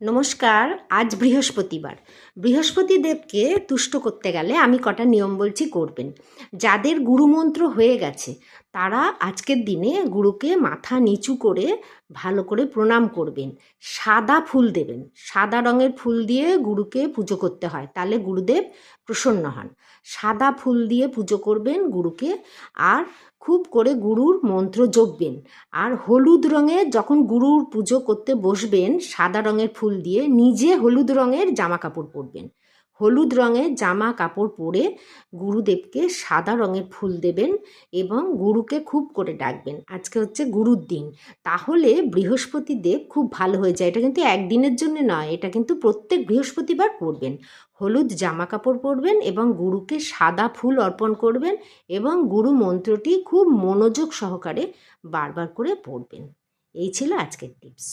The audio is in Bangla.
নমস্কার। আজ বৃহস্পতিবার। বৃহস্পতিদেবকে তুষ্ট করতে গেলে আমি কটা নিয়ম বলছি করবেন। যাদের গুরুমন্ত্র হয়ে গেছে তারা আজকের দিনে গুরুকে মাথা নিচু করে ভালো করে প্রণাম করবেন। সাদা ফুল দেবেন, সাদা রঙের ফুল দিয়ে গুরুকে পুজো করতে হয়, তাহলে গুরুদেব প্রসন্ন হন। সাদা ফুল দিয়ে পুজো করবেন গুরুকে, আর খুব করে গুরুর মন্ত্র জপবেন। আর হলুদ রঙের, যখন গুরুর পুজো করতে বসবেন সাদা রঙের ফুল দিয়ে, নিজে হলুদ রঙের জামা কাপড় পরবেন। হলুদ রঙের জামা কাপড় পরে গুরুদেবকে সাদা রঙের ফুল দেবেন এবং গুরুকে খুব করে ডাকবেন। আজকে হচ্ছে গুরুর দিন, তাহলে বৃহস্পতি দেব খুব ভালো হয়ে যায়। এটা কিন্তু একদিনের জন্য নয়, এটা কিন্তু প্রত্যেক বৃহস্পতিবার করবেন। হলুদ জামা কাপড় পরবেন এবং গুরুকে সাদা ফুল অর্পণ করবেন এবং গুরু মন্ত্রটি খুব মনোযোগ সহকারে বারবার করে পড়বেন। এই ছিল আজকের টিপস।